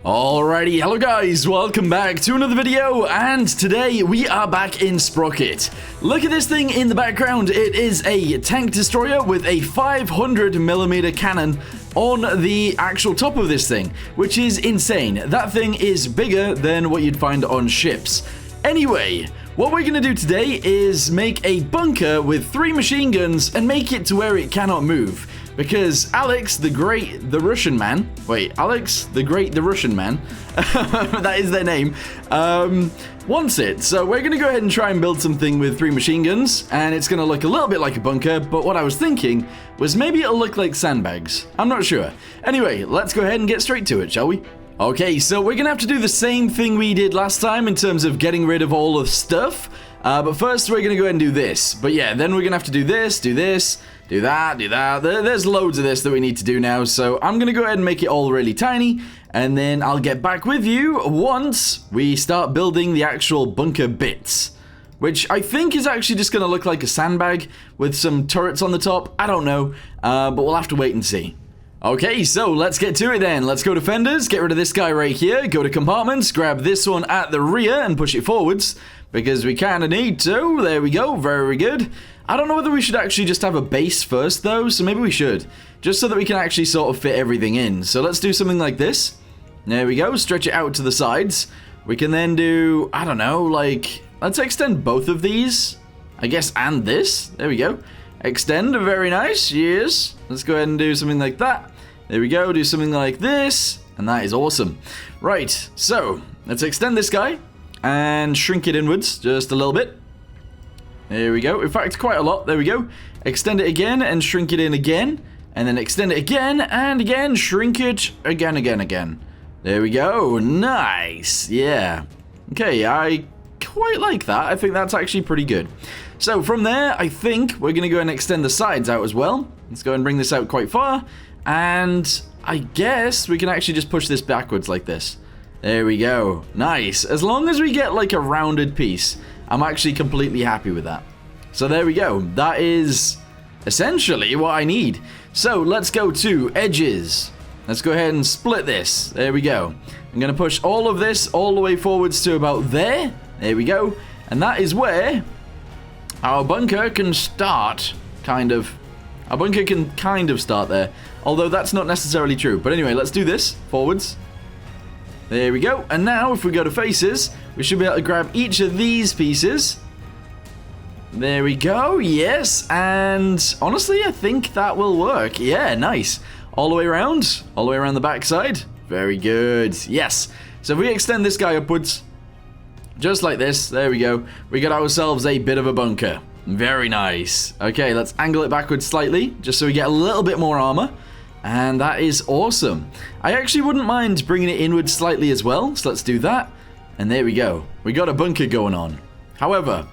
Alrighty, hello guys, welcome back to another video, and today we are back in Sprocket. Look at this thing in the background. It is a tank destroyer with a 500mm cannon on the actual top of this thing, which is insane. That thing is bigger than what you'd find on ships. Anyway, what we're going to do today is make a bunker with 3 machine guns and make it to where it cannot move. Because Alex, the Russian man, that is their name, wants it. So we're going to go ahead and try and build something with 3 machine guns, and it's going to look a little bit like a bunker, but what I was thinking was maybe it'll look like sandbags. I'm not sure. Anyway, let's go ahead and get straight to it, shall we? Okay, so we're going to have to do the same thing we did last time in terms of getting rid of all the stuff. But first we're going to go ahead and do this. But yeah, then we're going to have to do this, do that. There's loads of this that we need to do now. So I'm going to go ahead and make it all really tiny. And then I'll get back with you once we start building the actual bunker bits. Which I think is actually just going to look like a sandbag with some turrets on the top. I don't know, but we'll have to wait and see. Okay, so let's get to it then. Let's go to fenders, get rid of this guy right here, go to compartments, grab this one at the rear and push it forwards. Because we kind of need to. There we go. Very good. I don't know whether we should actually just have a base first, though. So maybe we should. Just so that we can actually sort of fit everything in. So let's do something like this. There we go. Stretch it out to the sides. We can then do, I don't know, like, let's extend both of these. I guess, and this. There we go. Extend. Very nice. Yes. Let's go ahead and do something like that. There we go. Do something like this. And that is awesome. Right. So let's extend this guy. And shrink it inwards just a little bit. There we go. In fact, quite a lot. There we go. Extend it again and shrink it in again. And then extend it again and again. Shrink it again. There we go. Nice. Yeah. Okay, I quite like that. I think that's actually pretty good. So from there, I think we're going to go and extend the sides out as well. Let's go and bring this out quite far. And I guess we can actually just push this backwards like this. There we go. Nice. As long as we get like a rounded piece, I'm actually completely happy with that. So there we go. That is essentially what I need. So let's go to edges. Let's go ahead and split this. There we go. I'm going to push all of this all the way forwards to about there. There we go. And that is where our bunker can start, kind of. Our bunker can kind of start there. Although that's not necessarily true. But anyway, let's do this. Forwards. There we go. And now if we go to faces, we should be able to grab each of these pieces. There we go. Yes. And honestly, I think that will work. Yeah, nice. All the way around. All the way around the backside. Very good. Yes. So if we extend this guy upwards, just like this. There we go. We got ourselves a bit of a bunker. Very nice. Okay, let's angle it backwards slightly, just so we get a little bit more armor. And that is awesome. I actually wouldn't mind bringing it inwards slightly as well. So let's do that. And there we go. We got a bunker going on. However,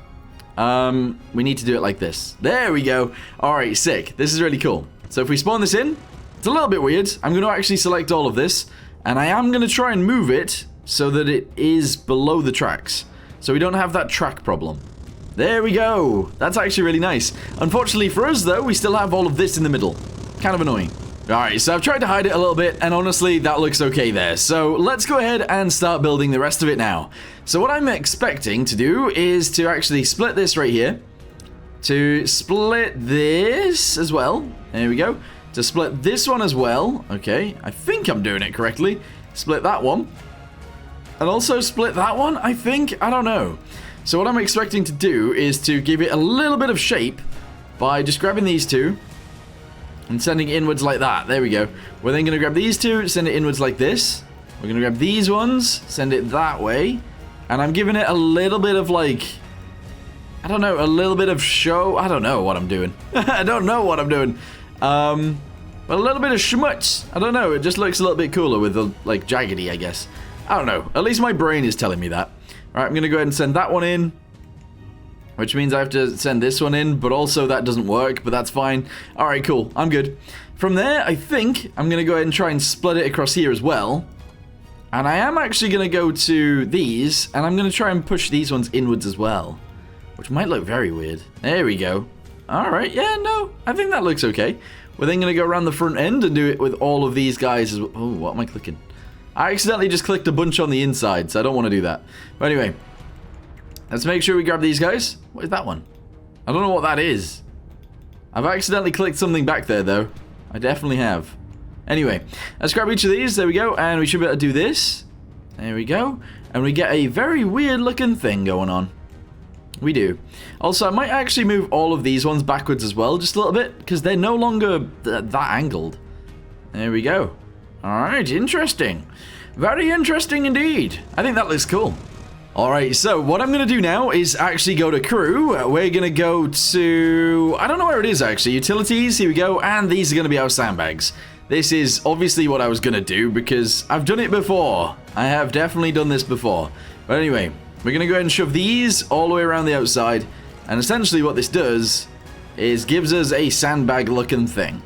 we need to do it like this. There we go. All right, sick. This is really cool. So if we spawn this in, it's a little bit weird. I'm going to actually select all of this. And I am going to try and move it so that it is below the tracks. So we don't have that track problem. There we go. That's actually really nice. Unfortunately for us, though, we still have all of this in the middle. Kind of annoying. Alright, so I've tried to hide it a little bit, and honestly, that looks okay there. So let's go ahead and start building the rest of it now. So what I'm expecting to do is to actually split this right here. To split this as well. There we go. To split this one as well. Okay, I think I'm doing it correctly. Split that one. And also split that one, I think. I don't know. So what I'm expecting to do is to give it a little bit of shape by just grabbing these two. And sending it inwards like that. There we go. We're then going to grab these two, send it inwards like this. We're going to grab these ones, send it that way. And I'm giving it a little bit of like, I don't know, a little bit of show. I don't know what I'm doing. I don't know what I'm doing. But a little bit of schmutz. I don't know. It just looks a little bit cooler with the, like, jaggedy, I guess. I don't know. At least my brain is telling me that. All right, I'm going to go ahead and send that one in. Which means I have to send this one in, but also that doesn't work, but that's fine. All right, cool. I'm good. From there, I think I'm going to go ahead and try and split it across here as well. And I am actually going to go to these, and I'm going to try and push these ones inwards as well. Which might look very weird. There we go. All right, yeah, no, I think that looks okay. We're then going to go around the front end and do it with all of these guys as well. Oh, what am I clicking? I accidentally just clicked a bunch on the inside, so I don't want to do that. But anyway, let's make sure we grab these guys. What is that one? I don't know what that is. I've accidentally clicked something back there, though. I definitely have. Anyway, let's grab each of these. There we go. And we should be able to do this. There we go. And we get a very weird-looking thing going on. We do. Also, I might actually move all of these ones backwards as well, just a little bit, because they're no longer that angled. There we go. Alright, interesting. Very interesting indeed. I think that looks cool. Alright, so what I'm going to do now is actually go to crew. We're going to go to... I don't know where it is, actually. Utilities, here we go. And these are going to be our sandbags. This is obviously what I was going to do, because I've done it before. I have definitely done this before. But anyway, we're going to go ahead and shove these all the way around the outside. And essentially what this does is gives us a sandbag-looking thing.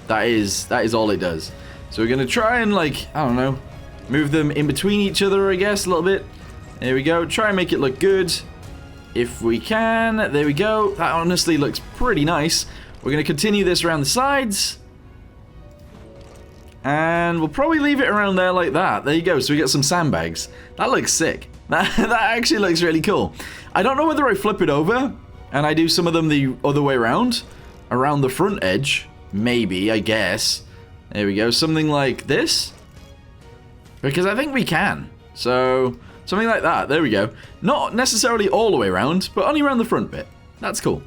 That is all it does. So we're going to try and, like, I don't know, move them in between each other, I guess, a little bit. There we go. Try and make it look good. If we can. There we go. That honestly looks pretty nice. We're going to continue this around the sides. And we'll probably leave it around there like that. There you go. So we get some sandbags. That looks sick. That actually looks really cool. I don't know whether I flip it over and I do some of them the other way around the front edge. Maybe, I guess. There we go. Something like this. Because I think we can. So, something like that. There we go. Not necessarily all the way around, but only around the front bit. That's cool.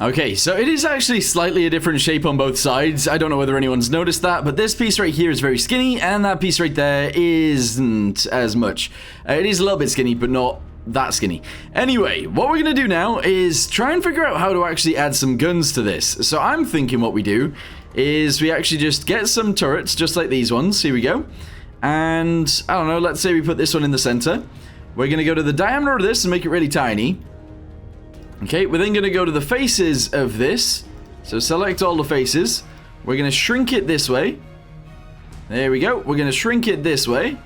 Okay, so it is actually slightly a different shape on both sides. I don't know whether anyone's noticed that, but this piece right here is very skinny, and that piece right there isn't as much. It is a little bit skinny, but not that skinny. Anyway, what we're going to do now is try and figure out how to actually add some guns to this. So I'm thinking what we do is we actually just get some turrets, just like these ones. Here we go. And, I don't know, let's say we put this one in the center. We're going to go to the diameter of this and make it really tiny. Okay, we're then going to go to the faces of this. So select all the faces. We're going to shrink it this way. There we go. We're going to shrink it this way.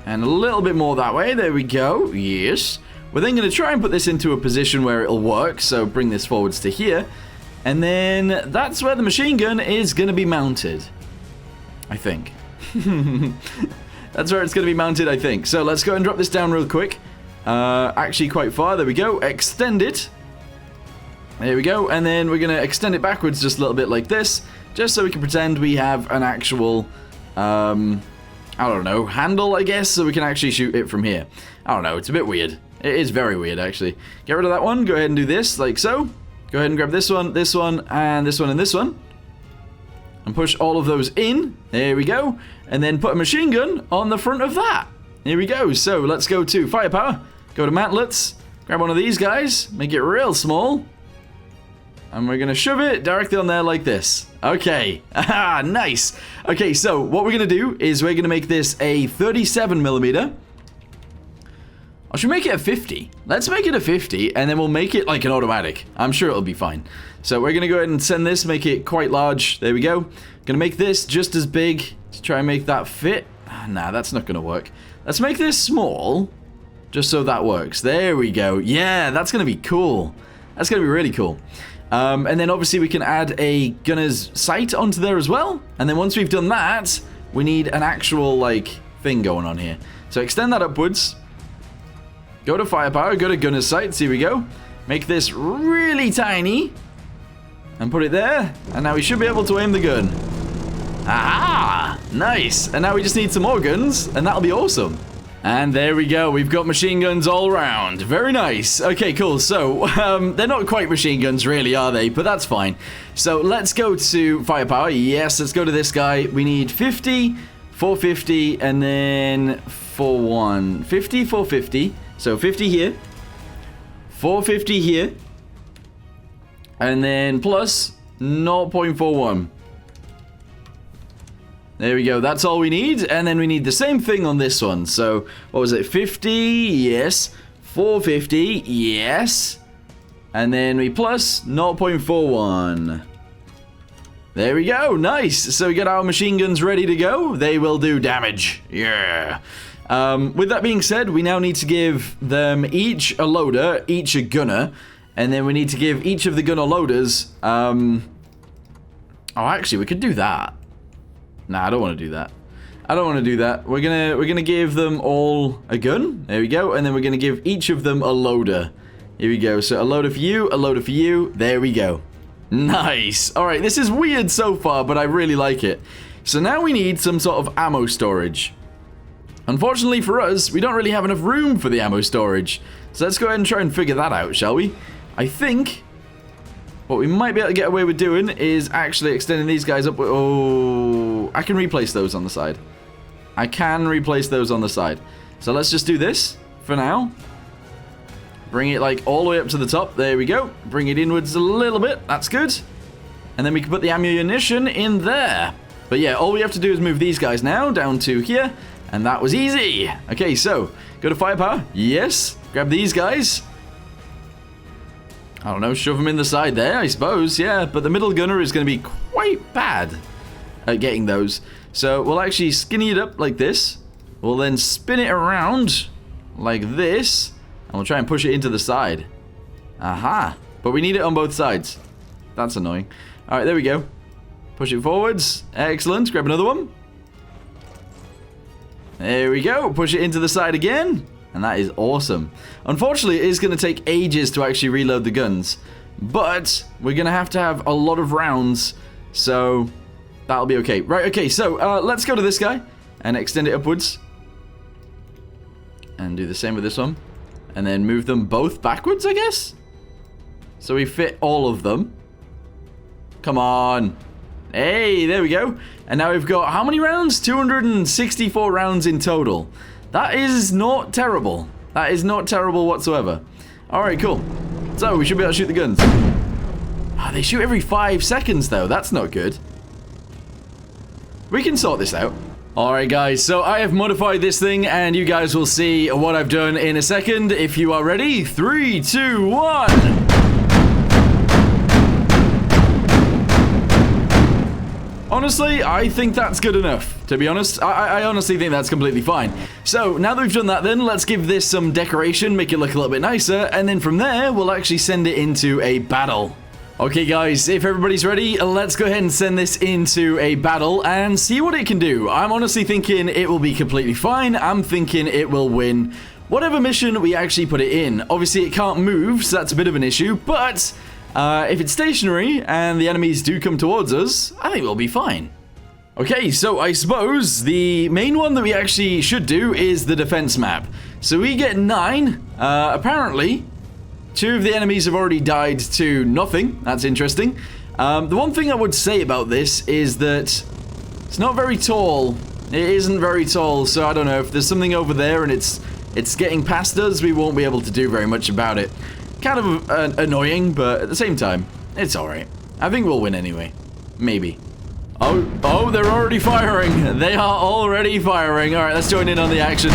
And a little bit more that way. There we go. Yes. We're then going to try and put this into a position where it'll work. So bring this forwards to here. And then that's where the machine gun is going to be mounted. I think. That's where it's going to be mounted, I think. So let's go and drop this down real quick. Actually quite far. There we go. Extend it. There we go. And then we're going to extend it backwards just a little bit like this. Just so we can pretend we have an actual, I don't know, handle, I guess. So we can actually shoot it from here. I don't know. It's a bit weird. It is very weird, actually. Get rid of that one. Go ahead and do this like so. Go ahead and grab this one, and this one, and this one. And push all of those in. There we go. And then put a machine gun on the front of that. Here we go. So let's go to firepower. Go to mantlets. Grab one of these guys. Make it real small. And we're going to shove it directly on there like this. Okay. Ah, nice. Okay, so what we're going to do is we're going to make this a 37mm. Or should we make it a 50? Let's make it a 50, and then we'll make it like an automatic. I'm sure it'll be fine. So we're going to go ahead and send this, make it quite large. There we go. Going to make this just as big to try and make that fit. Nah, that's not going to work. Let's make this small, just so that works. There we go. Yeah, that's going to be cool. That's going to be really cool. And then obviously we can add a gunner's sight onto there as well. And then once we've done that, we need an actual, like, thing going on here. So extend that upwards. Go to firepower, go to gunner's sights, here we go. Make this really tiny. And put it there. And now we should be able to aim the gun. Aha! Nice. And now we just need some more guns, and that'll be awesome. And there we go. We've got machine guns all around. Very nice. Okay, cool. So, they're not quite machine guns, really, are they? But that's fine. So, let's go to firepower. Yes, let's go to this guy. We need 50, 450, and then 50, 450. So 50 here, 450 here, and then plus 0.41. There we go, that's all we need, and then we need the same thing on this one. So, what was it, 50, yes, 450, yes, and then we plus 0.41. There we go, nice. So we get our machine guns ready to go. They will do damage, yeah. With that being said, we now need to give them each a loader, each a gunner, and then we need to give each of the gunner loaders, oh, actually, we could do that. Nah, I don't want to do that. I don't want to do that. We're gonna give them all a gun. There we go. And then we're gonna give each of them a loader. Here we go. So a loader for you, a loader for you. There we go. Nice. All right, this is weird so far, but I really like it. So now we need some sort of ammo storage. Unfortunately for us, we don't really have enough room for the ammo storage. So let's go ahead and try and figure that out, shall we? I think what we might be able to get away with doing is actually extending these guys up. Oh, I can replace those on the side. I can replace those on the side. So let's just do this for now. Bring it like all the way up to the top. There we go. Bring it inwards a little bit. That's good. And then we can put the ammunition in there. But yeah, all we have to do is move these guys now down to here. And that was easy. Okay, so go to firepower. Yes. Grab these guys. I don't know, shove them in the side there, I suppose. Yeah, but the middle gunner is going to be quite bad at getting those. So we'll actually skinny it up like this. We'll then spin it around like this. And we'll try and push it into the side. Aha. But we need it on both sides. That's annoying. Alright, there we go. Push it forwards. Excellent. Grab another one. There we go. Push it into the side again. And that is awesome. Unfortunately, it is going to take ages to actually reload the guns. But we're going to have a lot of rounds. So that'll be okay. Right, okay. So let's go to this guy and extend it upwards. And do the same with this one. And then move them both backwards, I guess? So we fit all of them. Come on. Hey, there we go. And now we've got how many rounds? 264 rounds in total. That is not terrible. That is not terrible whatsoever. Alright, cool. So we should be able to shoot the guns. Oh, they shoot every 5 seconds, though. That's not good. We can sort this out. Alright guys, so I have modified this thing and you guys will see what I've done in a second. If you are ready, 3, 2, 1. Honestly, I think that's good enough, to be honest. I honestly think that's completely fine. So, now that we've done that then, let's give this some decoration, make it look a little bit nicer, and then from there, we'll actually send it into a battle. Okay guys, if everybody's ready, let's go ahead and send this into a battle and see what it can do. I'm honestly thinking it will be completely fine. I'm thinking it will win whatever mission we actually put it in. Obviously it can't move, so that's a bit of an issue, but if it's stationary and the enemies do come towards us, I think we'll be fine. Okay, so I suppose the main one that we actually should do is the defense map. So we get 9, apparently. 2 of the enemies have already died to nothing. That's interesting. The one thing I would say about this is that it's not very tall. It isn't very tall, so I don't know. If there's something over there and it's getting past us, we won't be able to do very much about it. Kind of annoying, but at the same time, it's alright. I think we'll win anyway. Maybe. Oh, they're already firing. They are already firing. Alright, let's join in on the action.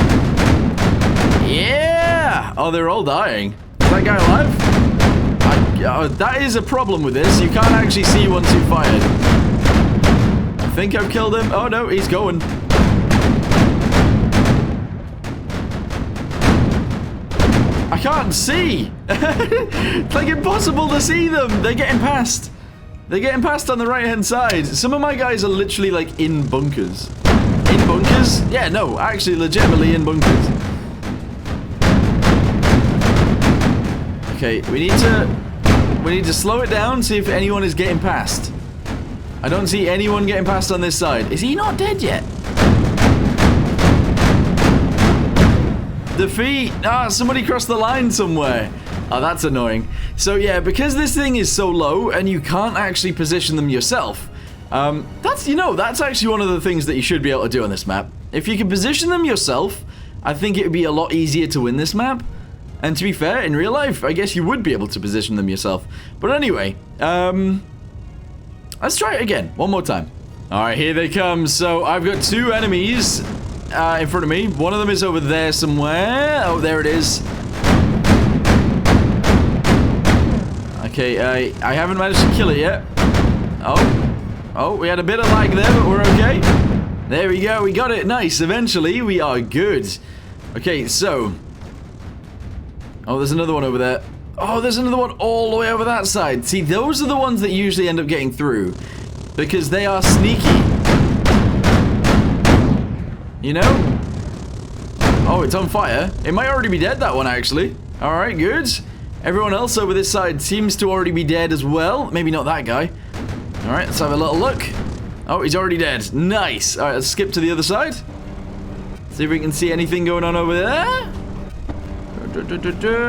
Yeah! Oh, they're all dying. Is that guy alive? That is a problem with this. You can't actually see once you've fired. I think I've killed him. Oh no, he's going. I can't see. It's like impossible to see them. They're getting past. They're getting past on the right-hand side. Some of my guys are literally like in bunkers. In bunkers? Yeah, no, actually legitimately in bunkers. Okay, we need to slow it down, see if anyone is getting past. I don't see anyone getting past on this side. Is he not dead yet? Defeat! Ah, somebody crossed the line somewhere. Oh, that's annoying. So yeah, because this thing is so low and you can't actually position them yourself, that's actually one of the things that you should be able to do on this map. If you can position them yourself, I think it would be a lot easier to win this map. And to be fair, in real life, I guess you would be able to position them yourself. But anyway, let's try it again, one more time. Alright, here they come. So I've got 2 enemies in front of me. One of them is over there somewhere. Oh, there it is. Okay, I haven't managed to kill it yet. Oh, we had a bit of lag there, but we're okay. There we go, we got it. Nice, eventually we are good. Okay, so... Oh, there's another one over there. Oh, there's another one all the way over that side. See, those are the ones that usually end up getting through. Because they are sneaky. You know? Oh, it's on fire. It might already be dead, that one, actually. Alright, good. Everyone else over this side seems to already be dead as well. Maybe not that guy. Alright, let's have a little look. Oh, he's already dead. Nice. Alright, let's skip to the other side. See if we can see anything going on over there.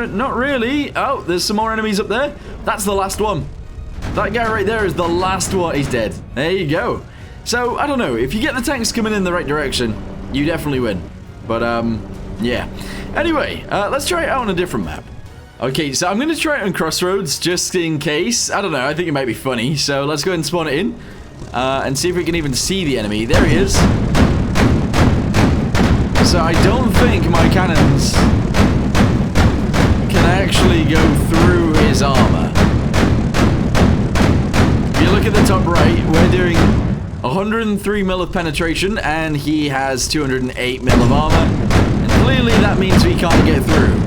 Not really. Oh, there's some more enemies up there. That's the last one. That guy right there is the last one. He's dead. There you go. So, I don't know. If you get the tanks coming in the right direction, you definitely win. But, yeah. Anyway, let's try it out on a different map. Okay, so I'm going to try it on Crossroads, just in case. I don't know, I think it might be funny. So let's go ahead and spawn it in, and see if we can even see the enemy. There he is. So I don't think my cannons can actually go through his armor. If you look at the top right, we're doing 103 mil of penetration, and he has 208 mil of armor. And clearly that means we can't get through.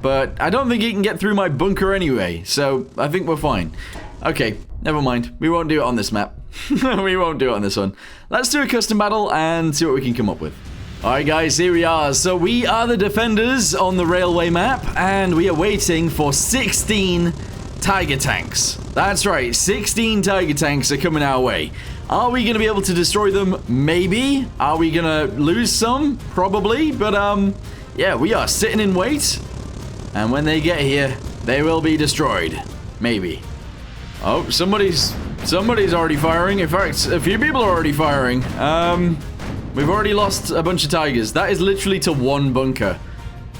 But I don't think he can get through my bunker anyway, so I think we're fine. Okay, never mind. We won't do it on this map. We won't do it on this one. Let's do a custom battle and see what we can come up with. Alright guys, here we are. So we are the defenders on the railway map, and we are waiting for 16 Tiger tanks. That's right, 16 Tiger tanks are coming our way. Are we going to be able to destroy them? Maybe. Are we going to lose some? Probably. But, yeah, we are sitting in wait. And when they get here, they will be destroyed. Maybe. Oh, somebody's already firing. In fact, a few people are already firing. We've already lost a bunch of tigers. That is literally to one bunker.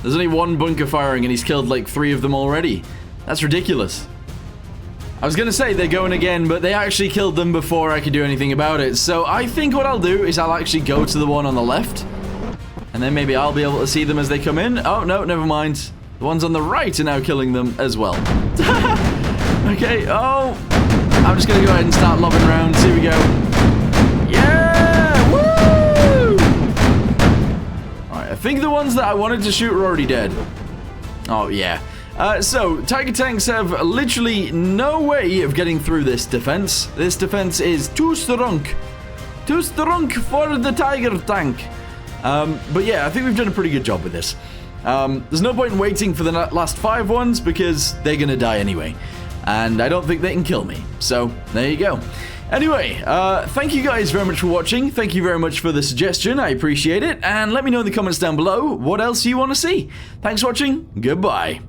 There's only one bunker firing, and he's killed like 3 of them already. That's ridiculous. I was going to say they're going again, but they actually killed them before I could do anything about it. So I think what I'll do is I'll actually go to the one on the left. And then maybe I'll be able to see them as they come in. Oh, no, never mind. The ones on the right are now killing them as well. Okay, oh. I'm just going to go ahead and start lobbing around. Here we go. Yeah! Woo! Alright, I think the ones that I wanted to shoot are already dead. Oh, yeah. So, Tiger tanks have literally no way of getting through this defense. This defense is too strong. Too strong for the Tiger tank. But yeah, I think we've done a pretty good job with this. There's no point in waiting for the last 5 ones because they're gonna die anyway. And I don't think they can kill me. So, there you go. Anyway, thank you guys very much for watching. Thank you very much for the suggestion. I appreciate it. And let me know in the comments down below what else you want to see. Thanks for watching. Goodbye.